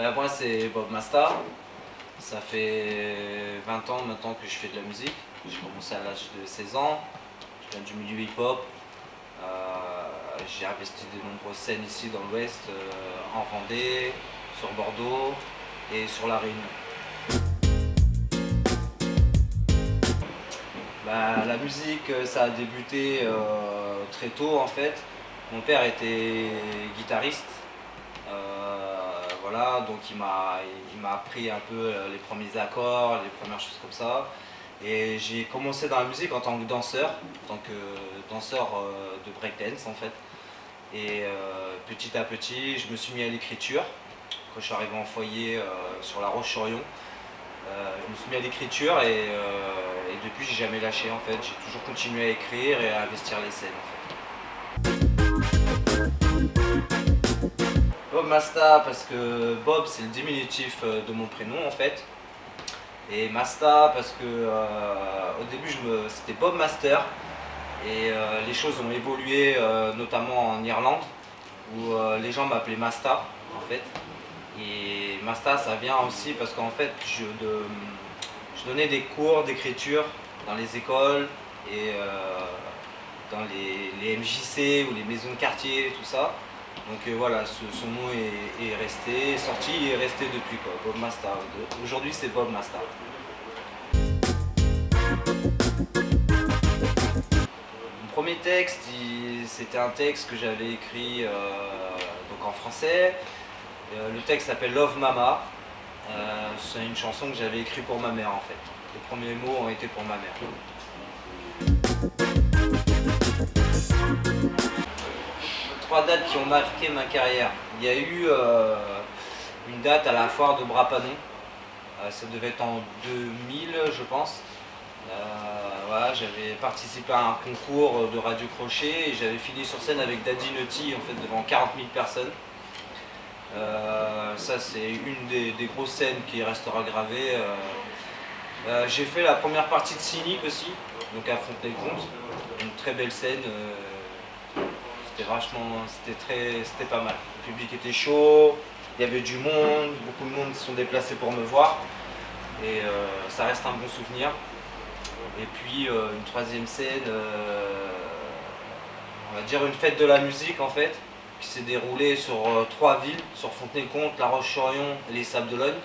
Moi c'est Bob Masta, ça fait 20 ans maintenant que je fais de la musique. J'ai commencé à l'âge de 16 ans, je viens du milieu hip-hop. J'ai investi de nombreuses scènes ici dans l'Ouest, en Vendée, sur Bordeaux et sur La Réunion. La musique, ça a débuté très tôt en fait. Mon père était guitariste, voilà, donc il m'a appris un peu les premiers accords, les premières choses comme ça. Et j'ai commencé dans la musique en tant que danseur, de breakdance en fait. Et petit à petit, je me suis mis à l'écriture. Quand je suis arrivé en foyer sur La Roche-sur-Yon, je me suis mis à l'écriture et depuis j'ai jamais lâché en fait. J'ai toujours continué à écrire et à investir les scènes en fait. Bob Masta parce que Bob c'est le diminutif de mon prénom en fait. Et Masta parce que au début c'était Bob Master et les choses ont évolué notamment en Irlande où les gens m'appelaient Masta en fait. Et Masta ça vient aussi parce qu'en fait je donnais des cours d'écriture dans les écoles et dans les MJC ou les maisons de quartier, tout ça. Donc voilà, son nom est resté, sorti et est resté depuis quoi, Bob Masta. Aujourd'hui c'est Bob Masta. Mon premier texte, c'était un texte que j'avais écrit donc en français. Le texte s'appelle Love Mama. C'est une chanson que j'avais écrite pour ma mère en fait. Les premiers mots ont été pour ma mère. Trois dates qui ont marqué ma carrière. Il y a eu une date à la foire de Brapanon. Ça devait être en 2000 je pense. Voilà, j'avais participé à un concours de radio crochet et j'avais fini sur scène avec Daddy Nutty en fait, devant 40 000 personnes. Ça c'est une des grosses scènes qui restera gravée. J'ai fait la première partie de Cynic aussi, donc à Fontenay-le-Comte, une très belle scène. C'était pas mal. Le public était chaud, il y avait du monde, beaucoup de monde se sont déplacés pour me voir et ça reste un bon souvenir. Et puis une troisième scène, on va dire une fête de la musique en fait, qui s'est déroulée sur 3 villes, sur Fontenay-le-Comte, La Roche-sur-Yon et les Sables d'Olonne.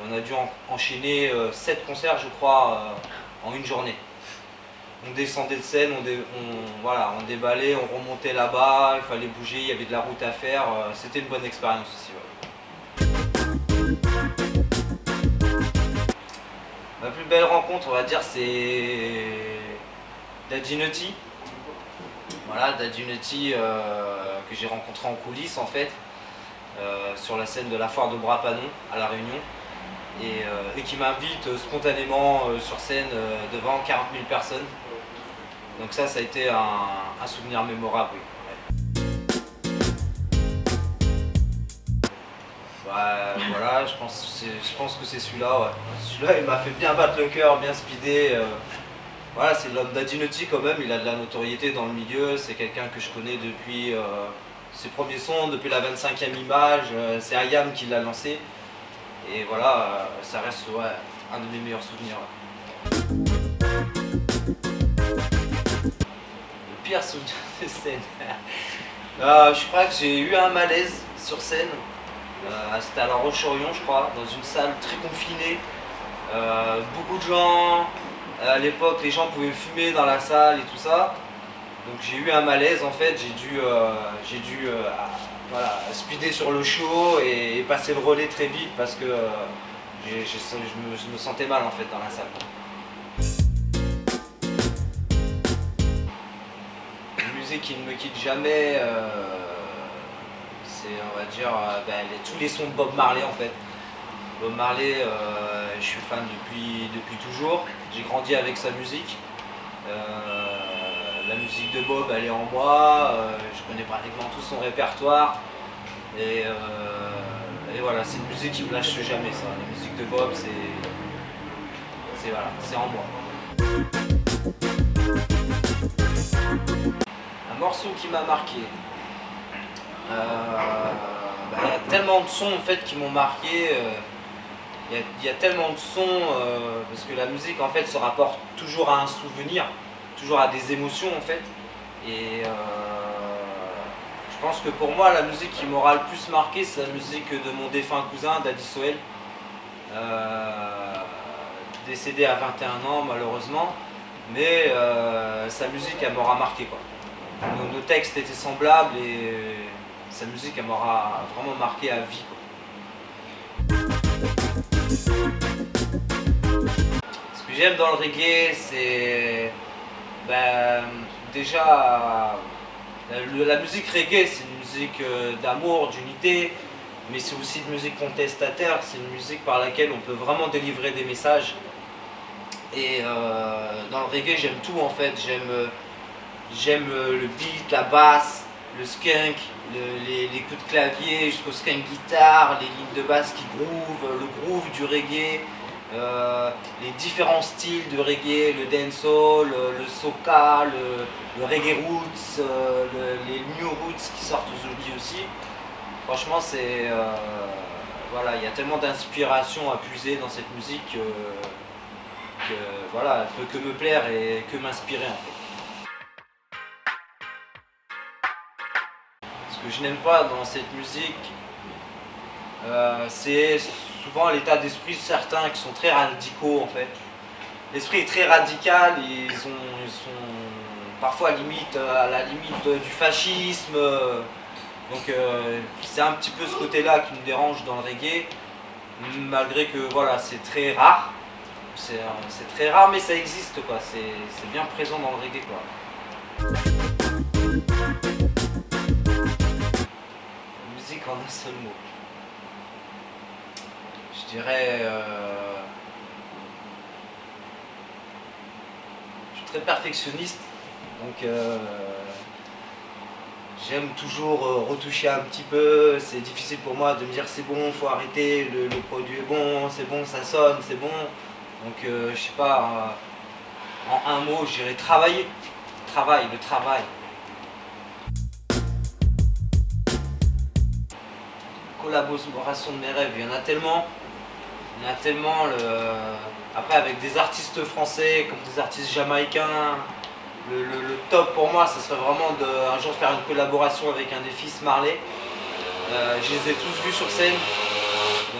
On a dû enchaîner 7 concerts je crois en une journée. On descendait de scène, on déballait, on remontait là-bas, il fallait bouger, il y avait de la route à faire, c'était une bonne expérience aussi. Ouais. Ma plus belle rencontre, on va dire, c'est Daddy Nutty. Voilà, Daddy Nutty que j'ai rencontré en coulisses en fait, sur la scène de la foire de Brapanon à La Réunion. Et qui m'invite spontanément sur scène devant 40 000 personnes. Donc ça a été un souvenir mémorable, oui. Ouais. Voilà, je pense que c'est celui-là, ouais. Celui-là il m'a fait bien battre le cœur, bien speeder. Voilà, c'est l'homme Daddy Nutty quand même, il a de la notoriété dans le milieu, c'est quelqu'un que je connais depuis ses premiers sons, depuis la 25e image, c'est Ayam qui l'a lancé. Et voilà, ça reste un de mes meilleurs souvenirs. Le pire souvenir de scène. Je crois que j'ai eu un malaise sur scène. C'était à La Roche-sur-Yon, je crois, dans une salle très confinée. Beaucoup de gens. À l'époque, les gens pouvaient fumer dans la salle et tout ça. Donc j'ai eu un malaise en fait. J'ai dû speeder sur le show et passer le relais très vite parce que je me sentais mal en fait dans la salle. Une musique qui ne me quitte jamais, c'est on va dire tous les sons de Bob Marley en fait. Bob Marley, je suis fan depuis toujours, j'ai grandi avec sa musique. La musique de Bob elle est en moi, je connais pratiquement tout son répertoire et voilà, c'est une musique qui me lâche jamais ça. La musique de Bob c'est en moi. Un morceau qui m'a marqué, il y a tellement de sons en fait qui m'ont marqué. Il y a tellement de sons parce que la musique en fait se rapporte toujours à un souvenir, toujours à des émotions en fait. Et je pense que pour moi la musique qui m'aura le plus marqué c'est la musique de mon défunt cousin Daddy Soel, décédé à 21 ans malheureusement, mais sa musique elle m'aura marqué quoi. Nos textes étaient semblables et sa musique elle m'aura vraiment marqué à vie quoi. Ce que j'aime dans le reggae, c'est déjà la musique reggae, c'est une musique d'amour, d'unité, mais c'est aussi une musique contestataire, c'est une musique par laquelle on peut vraiment délivrer des messages. Et dans le reggae, j'aime tout en fait, j'aime le beat, la basse, le skunk, les coups de clavier jusqu'au skunk guitare, les lignes de basse qui groove, le groove du reggae, les différents styles de reggae, le dancehall, le soca, le reggae roots, les new roots qui sortent aujourd'hui aussi. Franchement, voilà, il y a tellement d'inspiration à puiser dans cette musique que voilà, elle peut que me plaire et que m'inspirer en fait. Ce que je n'aime pas dans cette musique, c'est souvent l'état d'esprit de certains qui sont très radicaux en fait. L'esprit est très radical, ils sont parfois à la limite du fascisme. Donc c'est un petit peu ce côté-là qui me dérange dans le reggae, malgré que voilà, c'est très rare. C'est très rare mais ça existe quoi, c'est bien présent dans le reggae quoi. Musique en un seul mot. Je dirais je suis très perfectionniste, donc j'aime toujours retoucher un petit peu. C'est difficile pour moi de me dire c'est bon, faut arrêter, le produit est bon, c'est bon, ça sonne, c'est bon. Donc je sais pas, en un mot je dirais travailler. Le travail. Collaboration de mes rêves, il y en a tellement. Après avec des artistes français comme des artistes jamaïcains, le top pour moi ce serait vraiment un jour faire une collaboration avec un des fils Marley. Je les ai tous vus sur scène,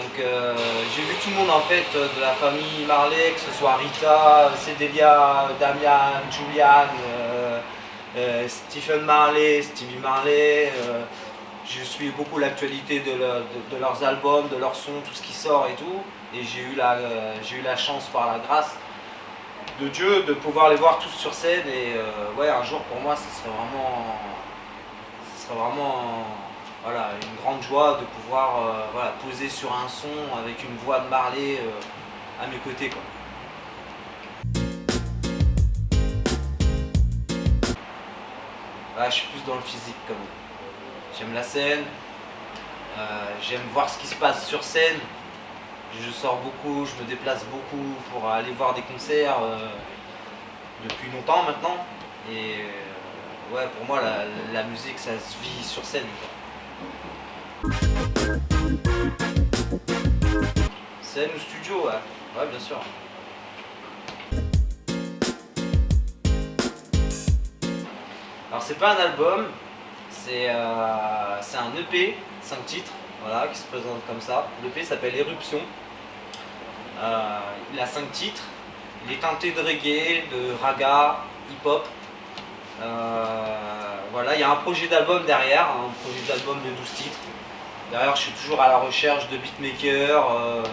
donc j'ai vu tout le monde en fait de la famille Marley, que ce soit Rita, Cédelia, Damian, Julian, Stephen Marley, Stevie Marley. Je suis beaucoup l'actualité de leurs albums, de leurs sons, tout ce qui sort et tout. Et j'ai eu la chance par la grâce de Dieu de pouvoir les voir tous sur scène. Et ouais, un jour pour moi, ce serait vraiment voilà, une grande joie de pouvoir voilà, poser sur un son avec une voix de Marley à mes côtés quoi. Je suis plus dans le physique quand même. J'aime la scène, j'aime voir ce qui se passe sur scène. Je sors beaucoup, je me déplace beaucoup pour aller voir des concerts depuis longtemps maintenant. Et ouais, pour moi, la musique, ça se vit sur scène. Scène ou studio, ouais, bien sûr. Alors c'est pas un album, c'est un EP, 5 titres, voilà, qui se présente comme ça. L'EP s'appelle Éruption. Il a 5 titres. Il est teinté de reggae, de raga, hip-hop. Voilà, il y a un projet d'album derrière, un projet d'album de 12 titres. Derrière, je suis toujours à la recherche de beatmakers,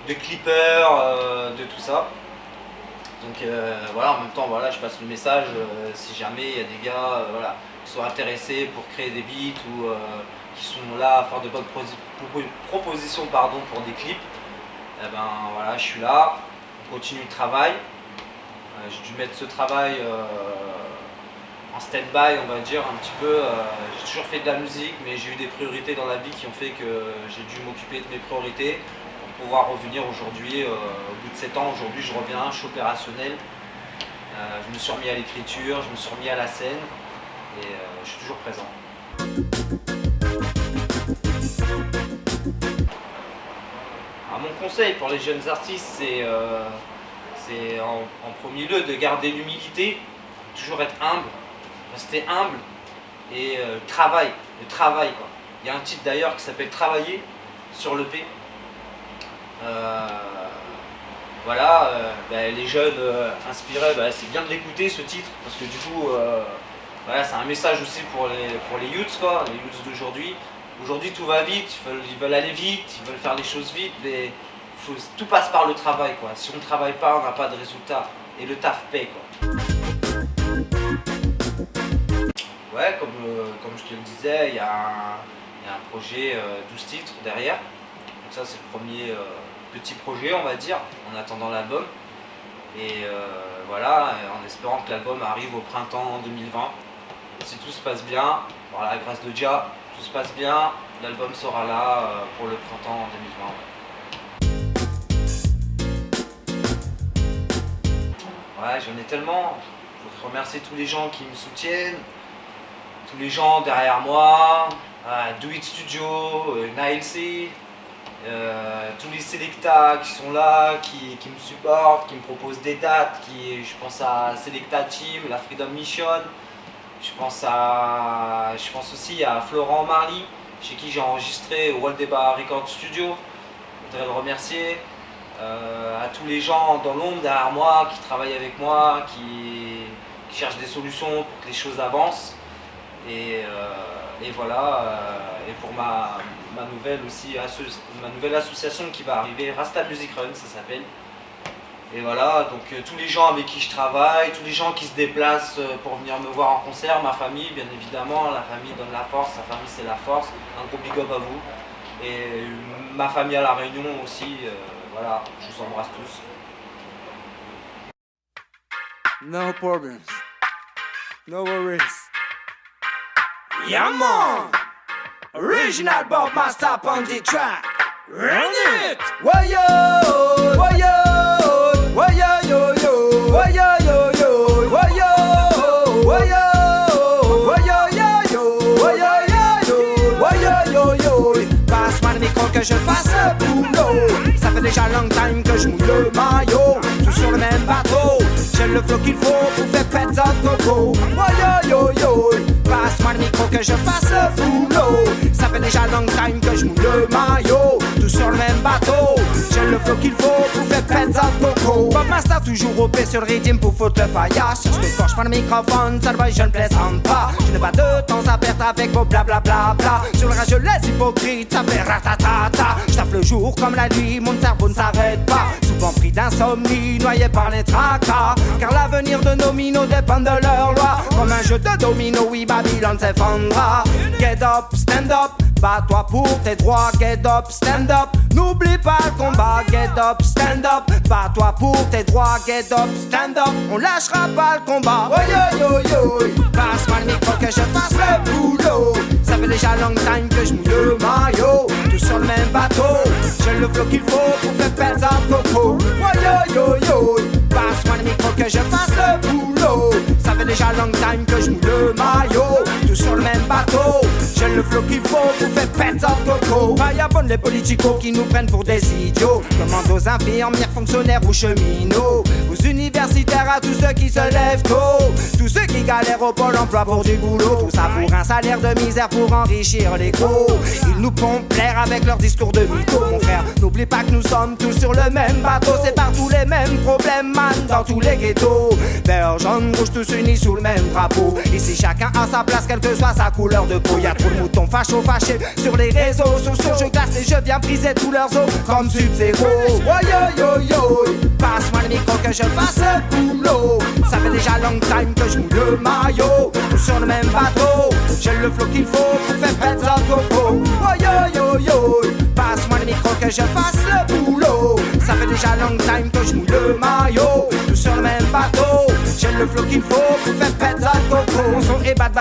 de clippers, de tout ça. Donc voilà, en même temps, voilà, je passe le message si jamais il y a des gars voilà, qui sont intéressés pour créer des beats ou qui sont là à faire de bonnes propositions pardon, pour des clips. Et ben voilà, je suis là, on continue le travail. J'ai dû mettre ce travail en stand-by, on va dire un petit peu. J'ai toujours fait de la musique, mais j'ai eu des priorités dans la vie qui ont fait que j'ai dû m'occuper de mes priorités pour pouvoir revenir aujourd'hui. Au bout de 7 ans, aujourd'hui je reviens, je suis opérationnel. Je me suis remis à l'écriture, je me suis remis à la scène et je suis toujours présent. conseil pour les jeunes artistes, c'est en premier lieu de garder l'humilité, toujours être humble, rester humble et le travail quoi. Il y a un titre d'ailleurs qui s'appelle Travailler sur l'EP. Voilà, les jeunes inspirés, c'est bien de l'écouter ce titre parce que du coup, voilà, c'est un message aussi pour les youths quoi, les youths d'aujourd'hui. Aujourd'hui tout va vite, ils veulent aller vite, ils veulent faire les choses vite, mais tout passe par le travail quoi. Si on ne travaille pas, on n'a pas de résultat et le taf paye quoi. Ouais, comme je te le disais, il y a un projet 12 titres derrière. Donc ça c'est le premier petit projet on va dire, en attendant l'album. Et voilà, en espérant que l'album arrive au printemps 2020. Si tout se passe bien, par la grâce de Jah, tout se passe bien, l'album sera là pour le printemps 2020. Ouais, j'en ai tellement. Je voudrais remercier tous les gens qui me soutiennent, tous les gens derrière moi, Do It Studio, Nilesy, tous les Selecta qui sont là, qui me supportent, qui me proposent des dates, je pense à Selecta Team, la Freedom Mission, je pense aussi à Florent Marly, chez qui j'ai enregistré au World Débat Record Studio. Je voudrais le remercier. À tous les gens dans l'ombre derrière moi, qui travaillent avec moi, qui cherchent des solutions pour que les choses avancent. Et voilà, et pour ma nouvelle association qui va arriver, Rasta Music Run ça s'appelle. Et voilà, donc tous les gens avec qui je travaille, tous les gens qui se déplacent pour venir me voir en concert, ma famille bien évidemment, la famille donne la force, la famille c'est la force, un gros big up à vous. Et ma famille à La Réunion aussi, voilà, je vous embrasse tous. No problems, no worries. Yeah man, original Bob Master on the track. Run it! Why yo, why yo, why yo yo yo, why yo yo yo, why yo, why yo, why yo yo yo, why yo yo yo, why yo yo yo. Passe-moi le micro que je fasse le boulot. Ça fait déjà long time que je mouille le maillot. Tout sur le même bateau. J'ai le flow qu'il faut pour faire péter un coco. Why yo yo yo. Passe-moi le micro que je fasse le boulot. Ça fait déjà long time que je mouille le maillot. Tout sur le même bateau. J'ai le flow qu'il faut pour faire péter un coco. Bob Master toujours au pied sur le rythme pour foutre le faillasse. Je te coche pas le microphone, ça va, je ne plaisante pas. Je n'ai pas de temps à perdre avec vos blablabla. Sur le rage, les hypocrites, ça fait ratatata. Je tape le jour comme la nuit, mon cerveau ne s'arrête pas. Souvent pris d'insomnie, noyé par les tracas. Car l'avenir de nos minots dépend de leur loi. Comme un jeu de domino, oui, Babylone s'effondra. Get up, stand up, bats-toi pour tes droits. Get up, stand up, n'oublie pas le combat. Get up, stand up, bats-toi pour tes droits. Get up, stand up, on lâchera pas le combat. Why yo yo yo. Passe-moi le micro que je fasse le boulot. Ça fait déjà long time que je mouille le maillot. Tout sur le même bateau. J'ai le flow qu'il faut pour faire péter un coco. Why yo yo yo. Passe-moi le micro que je fasse le boulot. Ça fait déjà long time que je mouille le maillot. Tout sur le même bateau. J'ai le flow qu'il faut pour faire péter un coco. Vagabondes les politicos qui nous prennent pour des idiots. Commandos, infirmières, fonctionnaires ou cheminots. Aux universitaires à tous ceux qui se lèvent tôt. Tous ceux qui galèrent au pôle emploi pour du boulot. Tout ça pour un salaire de misère pour enrichir les gros. Ils nous pompent l'air avec leur discours de mytho. Mon frère, n'oublie pas que nous sommes tous sur le même bateau. C'est partout les mêmes problèmes, man, dans tous les ghettos. Vert, jaune, rouge, tous unis sous le même drapeau. Ici chacun a sa place, quelle que soit sa couleur de peau. Y'a trop de moutons fâchés sur les réseaux sociaux. Je glace et je viens briser tous leurs os comme Sub-Zero. Why yo yo yo. Passe-moi le micro que je fasse le boulot. Ça fait déjà long time que je mouille le maillot. Tous sur le même bateau. J'ai le flow qu'il faut pour faire péter un coco. Why yo yo yo. Passe-moi le micro que je fasse le boulot. Ça fait déjà long time que je mouille le maillot. Tous sur le même bateau. J'ai le flow qu'il faut pour faire péter un coco. coco. Mon son est bad,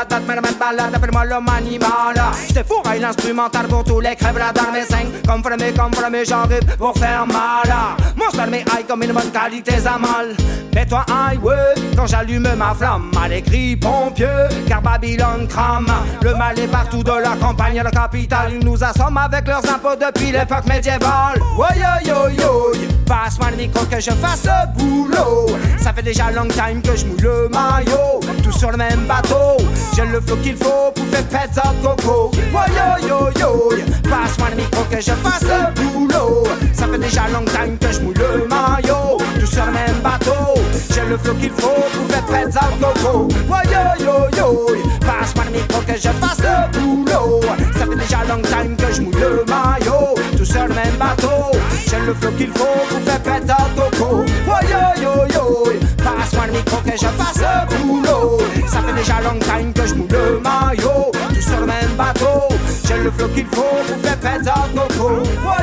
malade, appelle-moi l'homme animal. J'te fourraille l'instrumental pour tous les crèves, la d'armes 5. Comme flammé, j'arrive pour faire mal. Mon style m'est high comme une bonne qualité mal. Mets-toi high, ouais, quand j'allume ma flamme. Mal écrit pompier, car Babylone crame. Le mal est partout de la campagne à la capitale. Ils nous assomment avec leurs impôts depuis l'époque médiévale. Ouais, yo, yo, yo, passe-moi le micro que je fasse le boulot. Ça fait déjà long time que je mouille le maillot. Tout sur le même bateau, j'ai le flow qu'il faut pour faire pète ça coco. Ouais, yo, yo, yo, passe-moi le micro que je fasse le boulot. Ça fait déjà long time que je mouille le maillot. Tout sur le même bateau, j'ai le flow qu'il faut pour faire pète ça coco. Ouais, yo, yo, yo, passe-moi le micro que je fasse le boulot. Ça fait déjà long time que je mouille le maillot. Tout sur le même bateau, j'ai le flow qu'il faut pour faire pète ça coco. Ouais, yo, yo, yo, passe-moi le micro que je fasse le boulot. Ça fait déjà long time que je mouille le maillot. Tout sur le même bateau, j'ai le flow qu'il faut pour faire pète ça coco. Ouais,